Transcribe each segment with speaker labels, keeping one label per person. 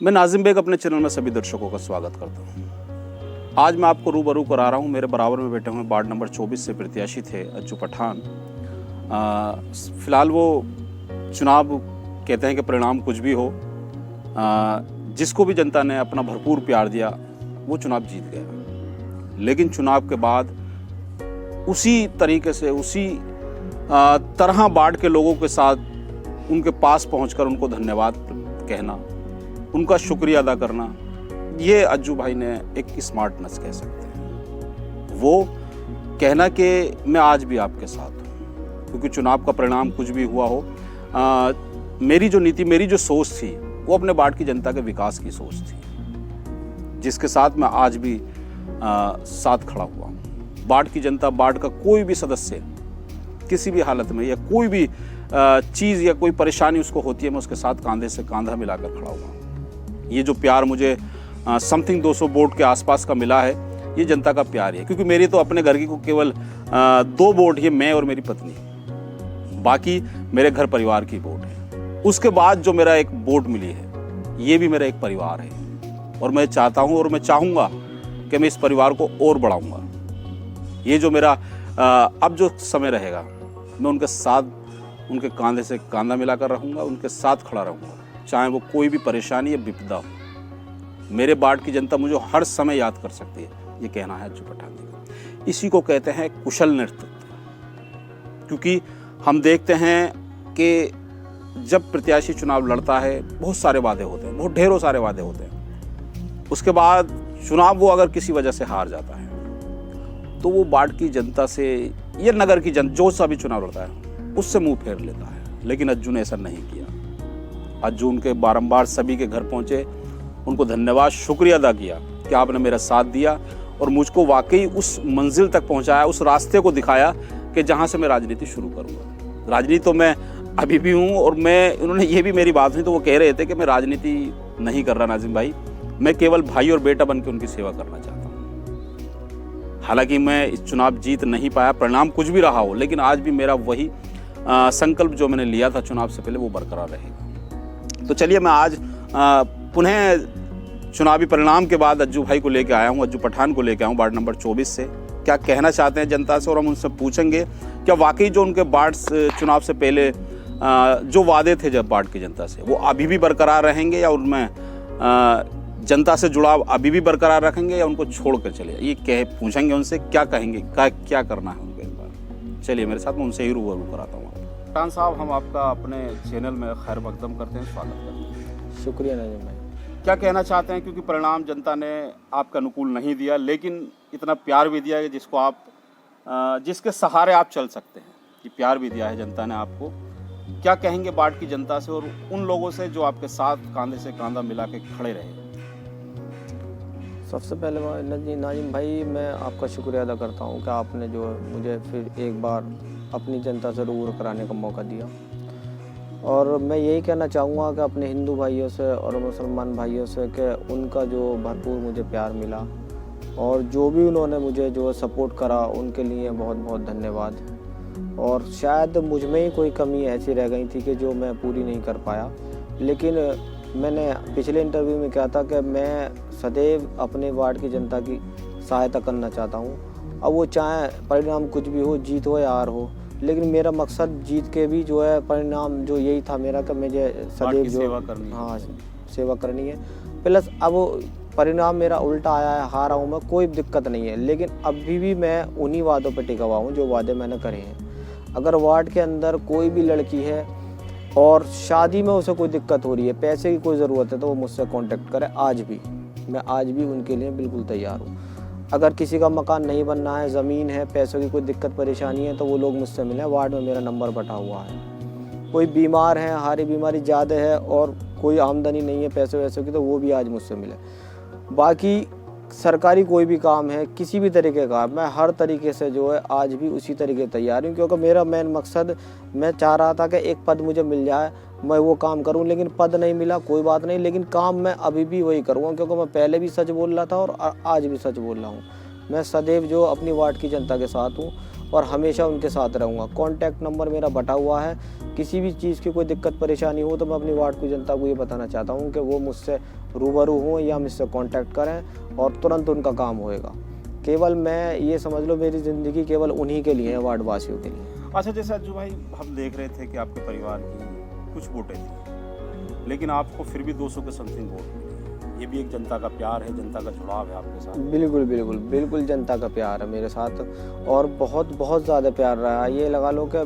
Speaker 1: मैं नाजिम बेग अपने चैनल में सभी दर्शकों का स्वागत करता हूं। आज मैं आपको रूबरू करा रहा हूं। मेरे बराबर में बैठे हुए वार्ड नंबर 24 से प्रत्याशी थे अज्जू पठान। फिलहाल वो चुनाव कहते हैं कि परिणाम कुछ भी हो, जिसको भी जनता ने अपना भरपूर प्यार दिया वो चुनाव जीत गया। लेकिन चुनाव के बाद उसी तरीके से उसी तरह वार्ड के लोगों के साथ उनके पास पहुंचकर उनको धन्यवाद कहना, उनका शुक्रिया अदा करना, ये अज्जू भाई ने एक स्मार्टनेस कह सकते हैं। वो कहना कि मैं आज भी आपके साथ हूँ, क्योंकि चुनाव का परिणाम कुछ भी हुआ हो, मेरी जो नीति, मेरी जो सोच थी वो अपने वार्ड की जनता के विकास की सोच थी, जिसके साथ मैं आज भी साथ खड़ा हुआ हूँ। वार्ड की जनता, वार्ड का कोई भी सदस्य किसी भी हालत में या कोई भी चीज़ या कोई परेशानी उसको होती है, मैं उसके साथ कंधे से कंधा मिलाकर खड़ा हुआ हूँ। ये जो प्यार मुझे समथिंग 200 वोट के आसपास का मिला है, ये जनता का प्यार है। क्योंकि मेरी तो अपने घर की को केवल 2 वोट ही, मैं और मेरी पत्नी, बाकी मेरे घर परिवार की वोट है। उसके बाद जो मेरा एक वोट मिली है, ये भी मेरा एक परिवार है और मैं चाहता हूँ और मैं चाहूँगा कि मैं इस परिवार को और बढ़ाऊँगा। ये जो मेरा अब जो समय रहेगा, मैं उनके साथ, उनके कंधे से कंधा मिलाकर रहूँगा, उनके साथ खड़ा रहूँगा, चाहे वो कोई भी परेशानी या विपदा हो। मेरे वार्ड की जनता मुझे हर समय याद कर सकती है, ये कहना है अज्जू पठान जी का। इसी को कहते हैं कुशल नेतृत्व। क्योंकि हम देखते हैं कि जब प्रत्याशी चुनाव लड़ता है, बहुत सारे वादे होते हैं, बहुत ढेरों सारे वादे होते हैं। उसके बाद चुनाव वो अगर किसी वजह से हार जाता है तो वो वार्ड की जनता से या नगर की जनता, जो सा भी चुनाव लड़ता है, उससे मुंह फेर लेता है। लेकिन अज्जू ने ऐसा नहीं किया। अज्जू उनके बारंबार सभी के घर पहुंचे, उनको धन्यवाद, शुक्रिया अदा किया कि आपने मेरा साथ दिया और मुझको वाकई उस मंजिल तक पहुंचाया, उस रास्ते को दिखाया कि जहां से मैं राजनीति शुरू करूंगा। राजनीति तो मैं अभी भी हूं और मैं, उन्होंने ये भी मेरी बात सुनी तो वो कह रहे थे कि मैं राजनीति नहीं कर रहा नाजिम भाई, मैं केवल भाई और बेटा बन के उनकी सेवा करना चाहता हूँ। हालांकि मैं इस चुनाव जीत नहीं पाया, परिणाम कुछ भी रहा हो, लेकिन आज भी मेरा वही संकल्प जो मैंने लिया था चुनाव से पहले, वो बरकरार रहेगा। तो चलिए, मैं आज पुनः चुनावी परिणाम के बाद अज्जू भाई को लेकर आया हूँ, अज्जू पठान को लेकर आया हूँ वार्ड नंबर 24 से। क्या कहना चाहते हैं जनता से, और हम उनसे पूछेंगे क्या वाकई जो उनके वार्ड चुनाव से पहले जो वादे थे जब वार्ड की जनता से, वो अभी भी बरकरार रहेंगे या उनमें जनता से जुड़ाव अभी भी बरकरार रखेंगे या उनको छोड़ कर चले। ये पूछेंगे उनसे, क्या कहेंगे, क्या करना है उनके बार। चलिए मेरे साथ, मैं उनसे ही रूबरू कराता हूँ। पठान साहब, हम आपका अपने चैनल में खैर मकदम करते हैं, स्वागत करते हैं।
Speaker 2: शुक्रिया नाजिम भाई।
Speaker 1: क्या कहना चाहते हैं, क्योंकि परिणाम जनता ने आपका अनुकूल नहीं दिया, लेकिन इतना प्यार भी दिया है जिसको आप, जिसके सहारे आप चल सकते हैं, ये प्यार भी दिया है जनता ने आपको। क्या कहेंगे वार्ड की जनता से और उन लोगों से जो आपके साथ कंधे से कंधा मिला के खड़े रहे?
Speaker 2: सबसे पहले नाजिम भाई, मैं आपका शुक्रिया अदा करता हूँ कि आपने जो मुझे फिर एक बार अपनी जनता से रूबरू कराने का मौका दिया। और मैं यही कहना चाहूँगा कि अपने हिंदू भाइयों से और मुसलमान भाइयों से कि उनका जो भरपूर मुझे प्यार मिला और जो भी उन्होंने मुझे जो सपोर्ट करा, उनके लिए बहुत बहुत धन्यवाद। और शायद मुझ में ही कोई कमी ऐसी रह गई थी कि जो मैं पूरी नहीं कर पाया, लेकिन मैंने पिछले इंटरव्यू में कहा था कि मैं सदैव अपने वार्ड की जनता की सहायता करना चाहता हूँ। अब वो चाहे परिणाम कुछ भी हो, जीत हो या हार हो, लेकिन मेरा मकसद जीत के भी जो है परिणाम जो यही था मेरा कि मुझे सदैव जो
Speaker 1: सेवा करनी है।
Speaker 2: हाँ, सेवा करनी है। प्लस अब परिणाम मेरा उल्टा आया है, हारा हूँ मैं, कोई दिक्कत नहीं है, लेकिन अभी भी मैं उन्हीं वादों पर टिका हुआ हूँ जो वादे मैंने करे हैं। अगर वार्ड के अंदर कोई भी लड़की है और शादी में उसे कोई दिक्कत हो रही है, पैसे की कोई ज़रूरत है, तो वो मुझसे कांटेक्ट करे। मैं आज भी उनके लिए बिल्कुल तैयार हूँ। अगर किसी का मकान नहीं बनना है, ज़मीन है, पैसों की कोई दिक्कत परेशानी है, तो वो लोग मुझसे मिलें। वार्ड में मेरा नंबर बटा हुआ है। कोई बीमार है, हारी बीमारी ज़्यादा है और कोई आमदनी नहीं है पैसों वैसों की, तो वो भी आज मुझसे मिले। बाकी सरकारी कोई भी काम है, किसी भी तरीके का, मैं हर तरीके से जो है आज भी उसी तरीके तैयार हूँ। क्योंकि मेरा मेन मकसद, मैं चाह रहा था कि एक पद मुझे मिल जाए, मैं वो काम करूं, लेकिन पद नहीं मिला, कोई बात नहीं, लेकिन काम मैं अभी भी वही करूँगा। क्योंकि मैं पहले भी सच बोल रहा था और आज भी सच बोल रहा हूँ। मैं सदैव जो अपनी वार्ड की जनता के साथ हूँ और हमेशा उनके साथ रहूँगा। कॉन्टैक्ट नंबर मेरा बटा हुआ है, किसी भी चीज़ की कोई दिक्कत परेशानी हो तो मैं अपनी वार्ड की जनता को ये बताना चाहता हूँ कि वो मुझसे रूबरू हों या मुझसे कॉन्टैक्ट करें और तुरंत उनका काम होएगा। केवल मैं ये समझ लो मेरी ज़िंदगी केवल उन्हीं के लिए है, वार्ड वासियों के लिए।
Speaker 1: अच्छा, जैसे अज्जू भाई हम देख रहे थे कि आपके परिवार की कुछ वोटें थी, लेकिन आपको फिर भी 200 के समथिंग वोट मिले। ये भी एक जनता का प्यार है, जनता का जुड़ाव है आपके साथ।
Speaker 2: बिल्कुल बिल्कुल बिल्कुल जनता का प्यार है मेरे साथ और बहुत बहुत ज़्यादा प्यार रहा है। ये लगा लो कि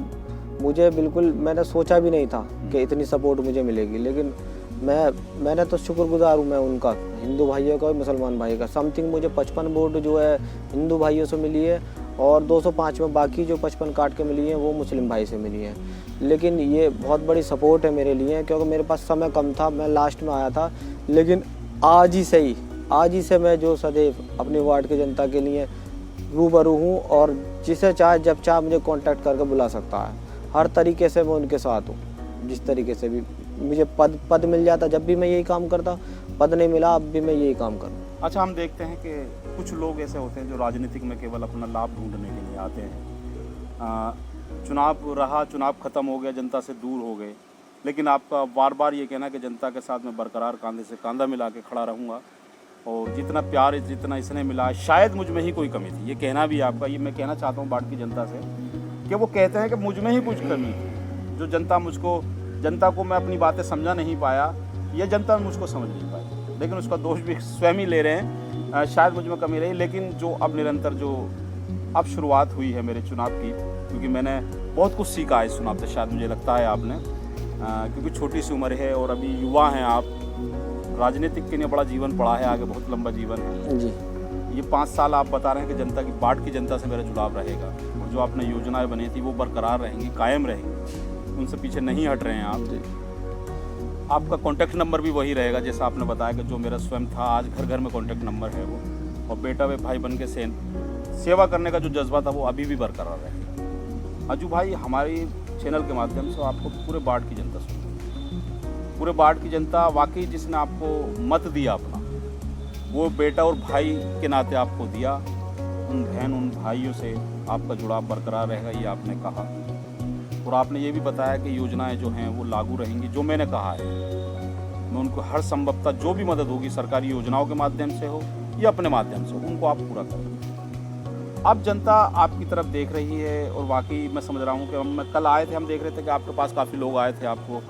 Speaker 2: मुझे बिल्कुल मैंने सोचा भी नहीं था कि इतनी सपोर्ट मुझे मिलेगी, लेकिन मैंने तो शुक्रगुजार हूँ मैं उनका, हिंदू भाइयों का और मुसलमान भाई का। समथिंग मुझे 55 वोट जो है हिंदू भाइयों से मिली है और 205 में बाकी जो 55 काट के मिली है वो मुस्लिम भाई से मिली है। लेकिन ये बहुत बड़ी सपोर्ट है मेरे लिए, क्योंकि मेरे पास समय कम था, मैं लास्ट में आया था। लेकिन आज ही से मैं जो सदैव अपनी वार्ड की जनता के लिए रूबरू हूँ और जिसे चाहे जब चाहे मुझे कांटेक्ट करके बुला सकता है। हर तरीके से मैं उनके साथ हूँ, जिस तरीके से भी मुझे पद मिल जाता जब भी मैं यही काम करता, पद नहीं मिला अब भी मैं यही काम करता।
Speaker 1: अच्छा, हम देखते हैं कि कुछ लोग ऐसे होते हैं जो राजनीतिक में केवल अपना लाभ ढूंढने के लिए आते हैं। चुनाव रहा, चुनाव ख़त्म हो गया, जनता से दूर हो गए, लेकिन आपका बार बार ये कहना कि जनता के साथ मैं बरकरार कंधे से कंधा मिला के खड़ा रहूँगा और जितना प्यार जितना इसने मिला शायद मुझ में ही कोई कमी थी। ये कहना भी आपका, ये मैं कहना चाहता हूँ वार्ड की जनता से कि वो कहते हैं कि मुझ में ही कुछ कमी थी, जो जनता को मैं अपनी बातें समझा नहीं पाया, ये जनता मुझको समझ नहीं पाई, लेकिन उसका दोष भी स्वयं ही ले रहे हैं। शायद मुझ में कमी रही, लेकिन जो अब निरंतर जो अब शुरुआत हुई है मेरे चुनाव की, क्योंकि मैंने बहुत कुछ सीखा है इस चुनाव से, शायद मुझे लगता है आपने, क्योंकि छोटी सी उम्र है और अभी युवा हैं आप, राजनीतिक के लिए बड़ा जीवन पड़ा है, आगे बहुत लंबा जीवन है
Speaker 2: जी।
Speaker 1: ये 5 साल आप बता रहे हैं कि जनता की वार्ड की जनता से मेरा जुड़ाव रहेगा और जो आपने योजनाएं बनी थी वो बरकरार रहेंगी, कायम रहेंगी, उनसे पीछे नहीं हट रहे हैं आप।
Speaker 2: जी।
Speaker 1: आपका कॉन्टैक्ट नंबर भी वही रहेगा जैसा आपने बताया कि जो मेरा स्वयं था, आज घर घर में कॉन्टैक्ट नंबर है वो, और बेटा वे भाई बन के सेवा करने का जो जज्बा था वो अभी भी बरकरार रहेगा। अज्जू भाई, हमारी चैनल के माध्यम से आपको पूरे वार्ड की जनता सुनती है, पूरे वार्ड की जनता वाकई जिसने आपको मत दिया अपना, वो बेटा और भाई के नाते आपको दिया, उन बहन उन भाइयों से आपका जुड़ाव बरकरार रहेगा, ये आपने कहा। और आपने ये भी बताया कि योजनाएं जो हैं वो लागू रहेंगी, जो मैंने कहा है मैं उनको हर संभवतः जो भी मदद होगी सरकारी योजनाओं के माध्यम से हो या अपने माध्यम से हो, उनको आप पूरा करें। अब जनता आपकी तरफ देख रही है और वाकई मैं समझ रहा हूँ कि हम कल आए थे, हम देख रहे थे कि आपके पास काफ़ी लोग आए थे आपको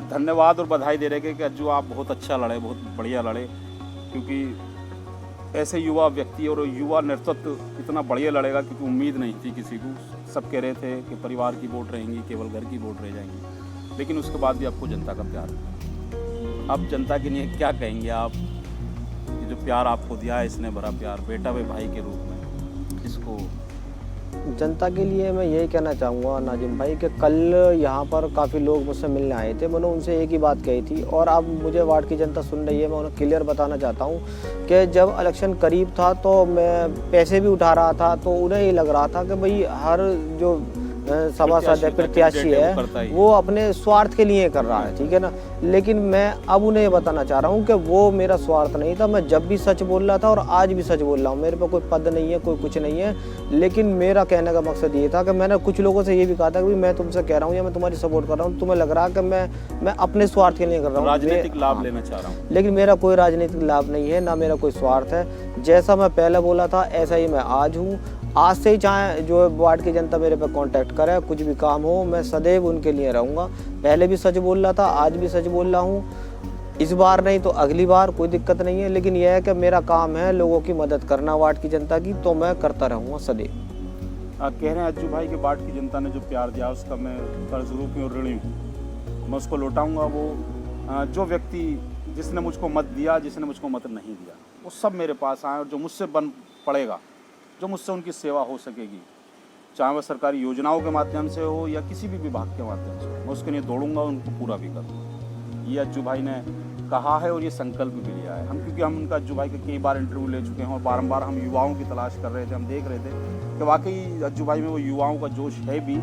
Speaker 1: धन्यवाद और बधाई दे रहे कि अज्जू आप बहुत अच्छा लड़े, बहुत बढ़िया लड़े, क्योंकि ऐसे युवा व्यक्ति और युवा नेतृत्व इतना बढ़िया लड़ेगा क्योंकि उम्मीद नहीं थी किसी को। सब कह रहे थे कि परिवार की वोट रहेंगी, केवल घर की वोट रह जाएंगी, लेकिन उसके बाद भी आपको जनता का प्यार है। अब जनता के लिए क्या कहेंगे आप, ये जो प्यार आपको दिया है, इसने भरा प्यार बेटा वे भाई के रूप में, इसको
Speaker 2: जनता के लिए मैं यही कहना चाहूँगा नाजिम भाई कि कल यहाँ पर काफ़ी लोग मुझसे मिलने आए थे, मैंने उनसे एक ही बात कही थी और अब मुझे वार्ड की जनता सुन रही है, मैं उन्हें क्लियर बताना चाहता हूँ कि जब इलेक्शन करीब था तो मैं पैसे भी उठा रहा था, तो उन्हें ये लग रहा था कि भाई हर जो सभासद है, प्रत्याशी है, वो अपने स्वार्थ के लिए कर रहा है, ठीक है ना। लेकिन मैं अब उन्हें बताना चाह रहा हूँ कि वो मेरा स्वार्थ नहीं था, मैं जब भी सच बोल रहा था और आज भी सच बोल रहा हूँ। मेरे पे कोई पद नहीं है, कोई कुछ नहीं है, लेकिन मेरा कहने का मकसद ये था कि मैंने कुछ लोगों से ये भी कहा था कि मैं तुमसे कह रहा हूँ या मैं तुम्हारी सपोर्ट कर रहा हूँ, तुम्हें लग रहा है कि मैं अपने स्वार्थ के लिए कर रहा हूँ,
Speaker 1: राजनीतिक लाभ लेना चाह रहा हूँ,
Speaker 2: लेकिन मेरा कोई राजनीतिक लाभ नहीं है, ना मेरा कोई स्वार्थ है। जैसा मैं पहले बोला था ऐसा ही मैं आज हूँ। आज से ही चाहे जो वार्ड की जनता मेरे पे कांटेक्ट करे, कुछ भी काम हो, मैं सदैव उनके लिए रहूँगा। पहले भी सच बोल रहा था, आज भी सच बोल रहा हूँ, इस बार नहीं तो अगली बार, कोई दिक्कत नहीं है। लेकिन यह है कि मेरा काम है लोगों की मदद करना, वार्ड की जनता की, तो मैं करता रहूँगा सदैव।
Speaker 1: कह रहे हैं अज्जू भाई कि वार्ड की जनता ने जो प्यार दिया उसका मैं कर्ज रूपी और ऋणी हूँ, मैं उसको लौटाऊँगा। वो जो व्यक्ति जिसने मुझको मत दिया, जिसने मुझको मत नहीं दिया, वो सब मेरे पास आए और जो मुझसे बन पड़ेगा, जो मुझसे उनकी सेवा हो सकेगी, चाहे वह सरकारी योजनाओं के माध्यम से हो या किसी भी विभाग के माध्यम से हो, मैं उसके लिए दौड़ूंगा, उनको पूरा भी करूँगा। ये अज्जू भाई ने कहा है और ये संकल्प भी लिया है। क्योंकि हम उनका अज्जू भाई के कई बार इंटरव्यू ले चुके हैं और बारंबार हम युवाओं की तलाश कर रहे थे, हम देख रहे थे कि वाकई अज्जू भाई में वो युवाओं का जोश है भी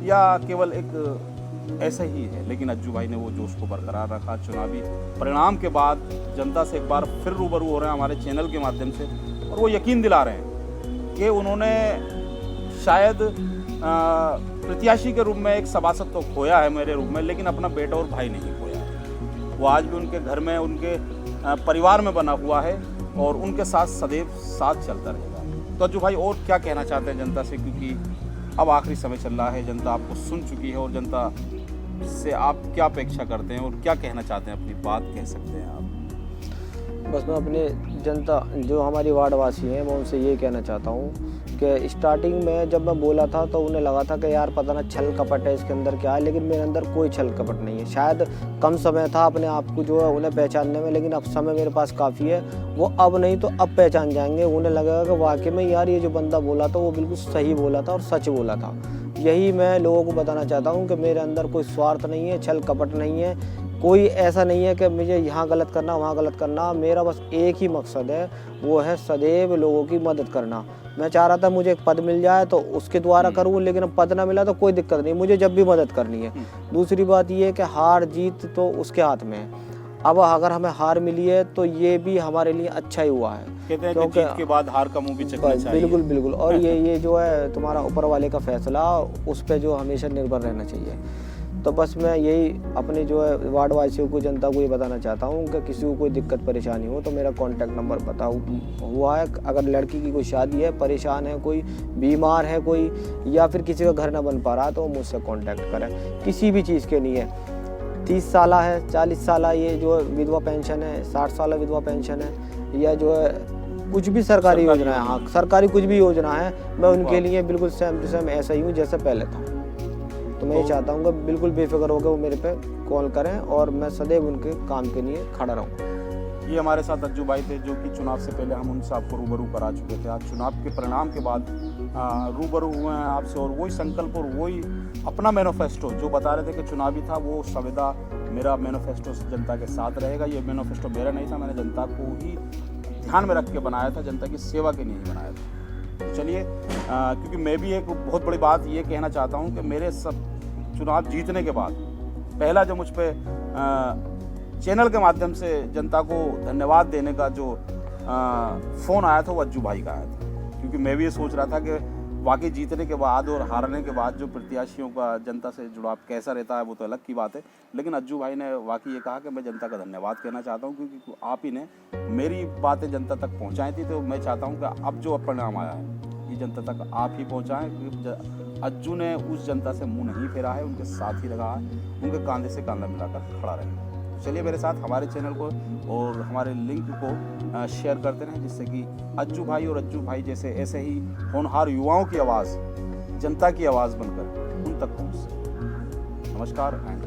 Speaker 1: या केवल एक ऐसा ही है, लेकिन अज्जू भाई ने वो जोश को बरकरार रखा। चुनावी परिणाम के बाद जनता से एक बार फिर रूबरू हो रहे हैं हमारे चैनल के माध्यम से और वो यकीन दिला रहे हैं कि उन्होंने शायद प्रत्याशी के रूप में एक सभासद तो खोया है मेरे रूप में, लेकिन अपना बेटा और भाई नहीं खोया है। वो आज भी उनके घर में, उनके परिवार में बना हुआ है और उनके साथ सदैव साथ चलता रहेगा। तो अज्जू भाई और क्या कहना चाहते हैं जनता से, क्योंकि अब आखिरी समय चल रहा है, जनता आपको सुन चुकी है और जनता से आप क्या अपेक्षा करते हैं और क्या कहना चाहते हैं, अपनी बात कह सकते हैं आप?
Speaker 2: बस मैं अपने जनता जो हमारी वार्डवासी हैं मैं उनसे ये कहना चाहता हूँ कि स्टार्टिंग में जब मैं बोला था तो उन्हें लगा था कि यार पता ना छल कपट है इसके अंदर क्या है, लेकिन मेरे अंदर कोई छल कपट नहीं है। शायद कम समय था अपने आप को जो है उन्हें पहचानने में, लेकिन अब समय मेरे पास काफ़ी है। वो अब नहीं तो अब पहचान जाएंगे, उन्हें लगेगा कि वाकई में यार ये जो बंदा बोला था वो बिल्कुल सही बोला था और सच बोला था। यही मैं लोगों को बताना चाहता हूँ कि मेरे अंदर कोई स्वार्थ नहीं है, छल कपट नहीं है, कोई ऐसा नहीं है कि मुझे यहाँ गलत करना वहाँ गलत करना। मेरा बस एक ही मकसद है, वो है सदैव लोगों की मदद करना। मैं चाह रहा था मुझे एक पद मिल जाए तो उसके द्वारा करूँ, लेकिन अब पद ना मिला तो कोई दिक्कत नहीं, मुझे जब भी मदद करनी है। दूसरी बात ये है कि हार जीत तो उसके हाथ में है। अब अगर हमें हार मिली है तो ये भी हमारे लिए अच्छा ही हुआ है,
Speaker 1: कहते हैं कि जीत के बाद हार का मुंह भी चखना चाहिए।
Speaker 2: बिल्कुल बिल्कुल। और ये जो है तुम्हारा ऊपर वाले का फैसला, उस पर जो हमेशा निर्भर रहना चाहिए। तो बस मैं यही अपने जो है वार्डवासियों को, जनता को ये बताना चाहता हूँ कि किसी को कोई दिक्कत परेशानी हो तो मेरा कॉन्टैक्ट नंबर पता हुआ है। अगर लड़की की कोई शादी है, परेशान है, कोई बीमार है कोई, या फिर किसी का घर ना बन पा रहा तो मुझसे कॉन्टैक्ट करें, किसी भी चीज़ के लिए। 30 साल है, 40 साल ये जो विधवा पेंशन है, 60 साल विधवा पेंशन है, या जो है कुछ भी सरकारी योजना है, हाँ सरकारी कुछ भी योजना है, मैं उनके लिए बिल्कुल सेम टू सेम ऐसा ही हूँ जैसे पहले था। तो मैं ये चाहता हूँ कि बिल्कुल बेफिक्र होकर वो मेरे पे कॉल करें और मैं सदैव उनके काम के लिए खड़ा रहूँ।
Speaker 1: ये हमारे साथ अज्जू भाई थे, जो कि चुनाव से पहले हम उनसे आपको रूबरू करा चुके थे। आज चुनाव के परिणाम के बाद रूबरू हुए हैं आपसे, और वही संकल्प और वही अपना मैनिफेस्टो जो बता रहे थे कि चुनावी था, वो संविदा मेरा मैनिफेस्टो जनता के साथ रहेगा। ये मैनिफेस्टो मेरा नहीं था, मैंने जनता को ही ध्यान में रख के बनाया था, जनता की सेवा के लिए ही बनाया था। तो चलिए, क्योंकि मैं भी एक बहुत बड़ी बात ये कहना चाहता हूँ कि मेरे सब चुनाव जीतने के बाद पहला जो मुझ पर चैनल के माध्यम से जनता को धन्यवाद देने का जो फ़ोन आया था वो अज्जू भाई का आया था। क्योंकि मैं भी ये सोच रहा था कि वाकई जीतने के बाद और हारने के बाद जो प्रत्याशियों का जनता से जुड़ाव कैसा रहता है वो तो अलग की बात है, लेकिन अज्जू भाई ने वाकई ये कहा कि मैं जनता का धन्यवाद कहना चाहता हूँ, क्योंकि आप ही ने मेरी बातें जनता तक पहुँचाई थी। तो मैं चाहता हूँ कि अब जो परिणाम आया है ये जनता तक आप ही पहुँचाएँ, क्योंकि अज्जू ने उस जनता से मुँह नहीं फेरा है, उनके साथ ही रहा है, उनके कंधे से कंधा मिलाकर खड़ा रहे। चलिए मेरे साथ हमारे चैनल को और हमारे लिंक को शेयर करते रहें, जिससे कि अज्जू भाई और अज्जू भाई जैसे ऐसे ही होनहार युवाओं की आवाज़ जनता की आवाज़ बनकर उन तक पहुँच सके। नमस्कार एंड